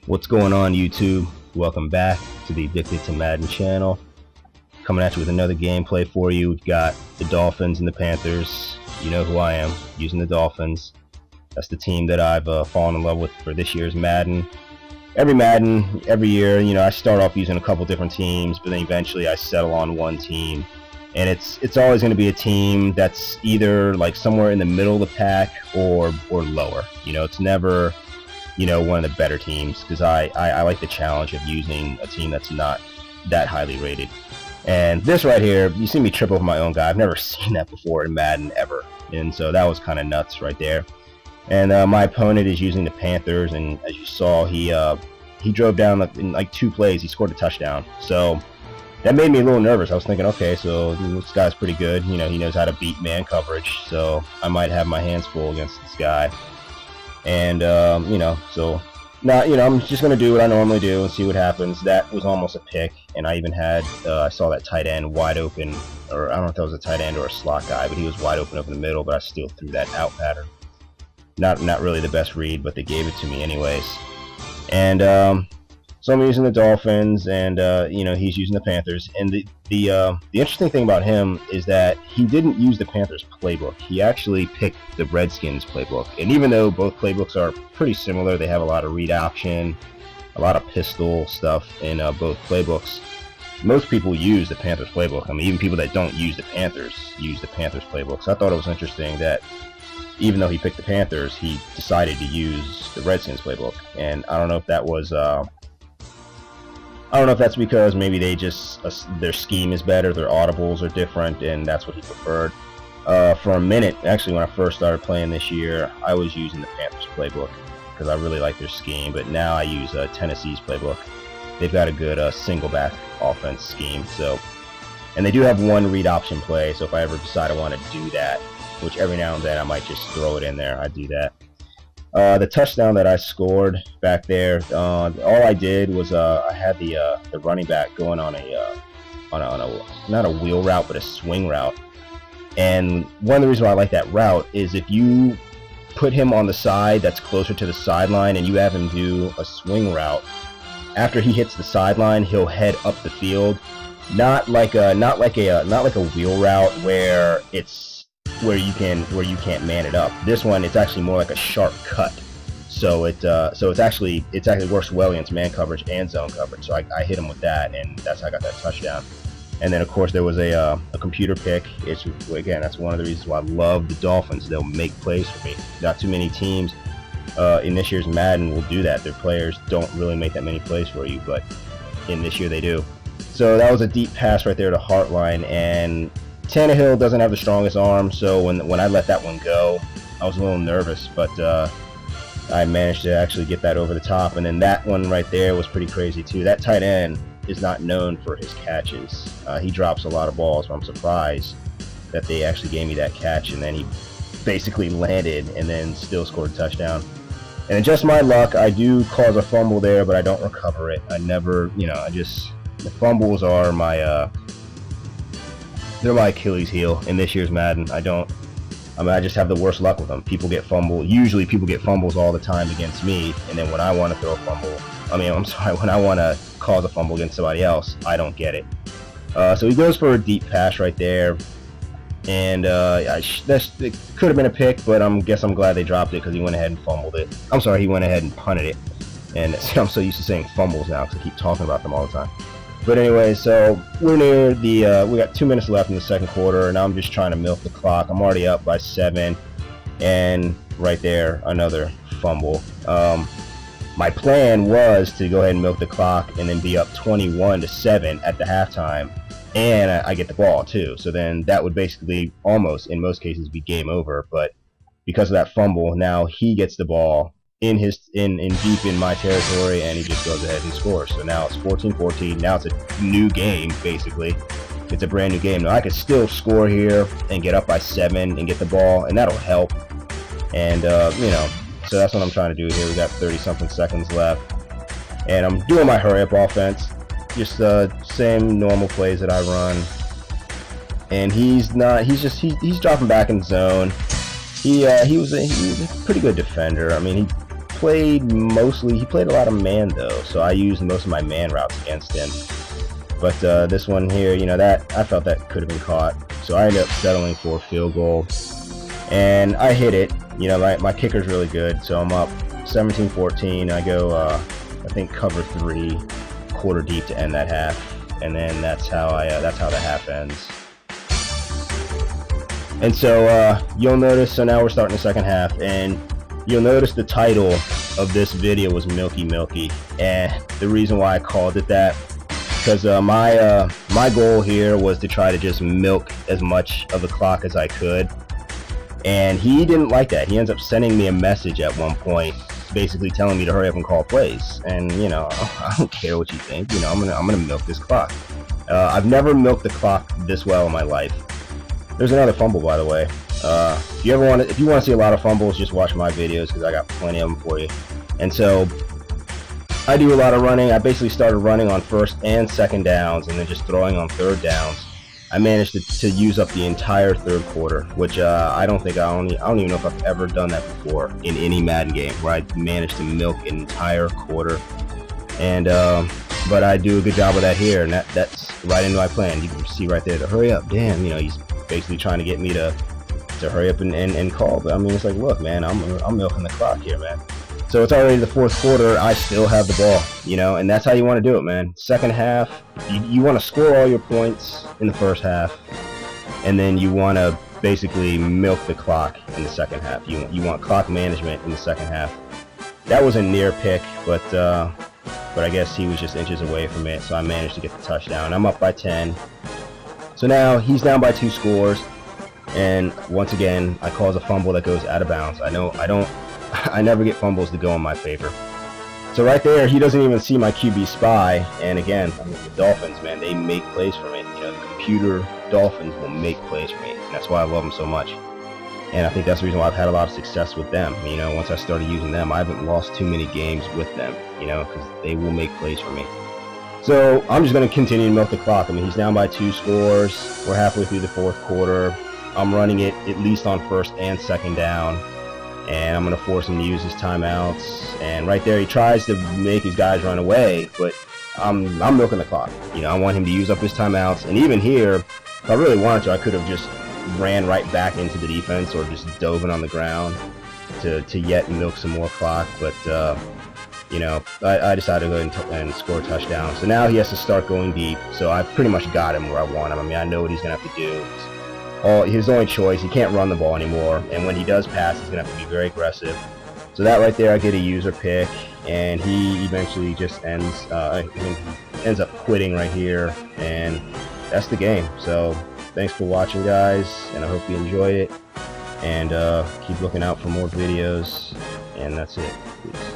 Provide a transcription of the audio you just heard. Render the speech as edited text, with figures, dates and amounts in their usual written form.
What's going on, YouTube? Welcome back to the Addicted to Madden channel. Coming at you with another gameplay for you. We've got the Dolphins and the Panthers. You know who I am, using the Dolphins. That's the team that I've fallen in love with for this year's Madden. Every year, you know, I start off using a couple different teams, but then eventually I settle on one team. And it's always going to be a team that's either like somewhere in the middle of the pack or lower. You know, it's never, you know, one of the better teams, because I like the challenge of using a team that's not that highly rated. And this right here, you see me trip over my own guy. I've never seen that before in Madden ever, and so that was kind of nuts right there. And my opponent is using the Panthers, and as you saw, he drove down in like 2 plays. He scored a touchdown, so that made me a little nervous. I was thinking, okay, so this guy's pretty good. You know, he knows how to beat man coverage, so I might have my hands full against this guy. And you know, so now, you know, I'm just gonna do what I normally do and see what happens. That was almost a pick, and I even had I saw that tight end wide open, or I don't know if that was a tight end or a slot guy, but he was wide open over the middle. But I still threw that out pattern. Not really the best read, but they gave it to me anyways. And so I'm using the Dolphins, and you know, he's using the Panthers. And the interesting thing about him is that he didn't use the Panthers playbook. He actually picked the Redskins playbook. And even though both playbooks are pretty similar, they have a lot of read option, a lot of pistol stuff in both playbooks. Most people use the Panthers playbook. I mean, even people that don't use the Panthers use the Panthers playbook. So I thought it was interesting that even though he picked the Panthers, he decided to use the Redskins playbook. And I don't know if that was I don't know if that's because maybe they just their scheme is better, their audibles are different, and that's what he preferred. For a minute, actually, when I first started playing this year, I was using the Panthers playbook because I really like their scheme. But now I use Tennessee's playbook. They've got a good single back offense scheme. So, and they do have one read option play. So if I ever decide I want to do that, which every now and then I might just throw it in there, I do that. The touchdown that I scored back there, all I did was I had the running back going on a not a wheel route, but a swing route. And one of the reasons why I like that route is if you put him on the side that's closer to the sideline and you have him do a swing route, after he hits the sideline, he'll head up the field. Not like a wheel route where you can't man it up. This one, it's actually more like a sharp cut. So it actually works well against man coverage and zone coverage. So I hit him with that, and that's how I got that touchdown. And then of course there was a computer pick. It's, again, that's one of the reasons why I love the Dolphins. They'll make plays for me. Not too many teams in this year's Madden will do that. Their players don't really make that many plays for you, but in this year they do. So that was a deep pass right there to Hartline, and Tannehill doesn't have the strongest arm, so when I let that one go, I was a little nervous, but I managed to actually get that over the top. And then that one right there was pretty crazy too. That tight end is not known for his catches. He drops a lot of balls, but I'm surprised that they actually gave me that catch, and then he basically landed and then still scored a touchdown. And just my luck, I do cause a fumble there, but I don't recover it. I never, you know, the fumbles are my they're my Achilles heel in this year's Madden. I just have the worst luck with them. Usually people get fumbles all the time against me, and then when I want to throw a fumble, when I want to cause a fumble against somebody else, I don't get it. So he goes for a deep pass right there, and it could have been a pick, but I'm glad they dropped it because he went ahead and fumbled it. I'm sorry, he went ahead and punted it. And I'm so used to saying fumbles now because I keep talking about them all the time. But anyway, so we're near we got 2 minutes left in the second quarter, and I'm just trying to milk the clock. I'm already up by 7, and right there, another fumble. My plan was to go ahead and milk the clock and then be up 21-7 at the halftime, and I get the ball too. So then that would basically almost, in most cases, be game over. But because of that fumble, now he gets the ball in deep in my territory, and he just goes ahead and scores. So now it's 14-14. Now it's a new game, basically. It's a brand new game. Now I could still score here and get up by 7 and get the ball, and that'll help. And you know, so that's what I'm trying to do here. We got 30-something seconds left, and I'm doing my hurry-up offense. Just same normal plays that I run. And he's dropping back in zone. He was a pretty good defender. I mean, played he played a lot of man though, so I used most of my man routes against him. But this one here, you know, that I felt that could have been caught, so I ended up settling for a field goal, and I hit it. You know, my kicker's really good, so I'm up 17-14. I go, I think cover 3, quarter deep to end that half, and then that's how the half ends. And so you'll notice, so now we're starting the second half, and you'll notice the title of this video was Milky, and the reason why I called it that, because my goal here was to try to just milk as much of the clock as I could, and he didn't like that. He ends up sending me a message at one point, basically telling me to hurry up and call plays. And you know, I don't care what you think. You know, I'm gonna milk this clock. I've never milked the clock this well in my life. There's another fumble, by the way. If you want to see a lot of fumbles, just watch my videos because I got plenty of them for you. And so I do a lot of running. I basically started running on first and second downs, and then just throwing on third downs. I managed to use up the entire third quarter, which I don't even know if I've ever done that before in any Madden game, where I managed to milk an entire quarter. And but I do a good job of that here, and that's right into my plan. You can see right there, to hurry up. Damn, you know, he's basically trying to get me to hurry up and call. But I mean, it's like, look, man, I'm milking the clock here, man. So it's already the fourth quarter. I still have the ball, you know, and that's how you want to do it, man. Second half, you want to score all your points in the first half, and then you want to basically milk the clock in the second half. You want clock management in the second half. That was a near pick, but I guess he was just inches away from it, so I managed to get the touchdown. I'm up by 10. So now he's down by 2 scores, and once again, I cause a fumble that goes out of bounds. I never get fumbles to go in my favor. So right there, he doesn't even see my QB spy, and again, I mean, the Dolphins, man, they make plays for me. You know, the computer Dolphins will make plays for me, and that's why I love them so much. And I think that's the reason why I've had a lot of success with them. You know, once I started using them, I haven't lost too many games with them, you know, because they will make plays for me. So I'm just going to continue to milk the clock. I mean, he's down by 2 scores. We're halfway through the fourth quarter. I'm running it at least on first and second down, and I'm going to force him to use his timeouts. And right there, he tries to make his guys run away, but I'm milking the clock. You know, I want him to use up his timeouts. And even here, if I really wanted to, I could have just ran right back into the defense or just dove in on the ground to yet milk some more clock. But you know, I decided to go ahead and score a touchdown. So now he has to start going deep. So I pretty much got him where I want him. I mean, I know what he's going to have to do. His only choice, he can't run the ball anymore. And when he does pass, he's going to have to be very aggressive. So that right there, I get a user pick. And he eventually just ends up quitting right here. And that's the game. So thanks for watching, guys. And I hope you enjoy it. And keep looking out for more videos. And that's it. Peace.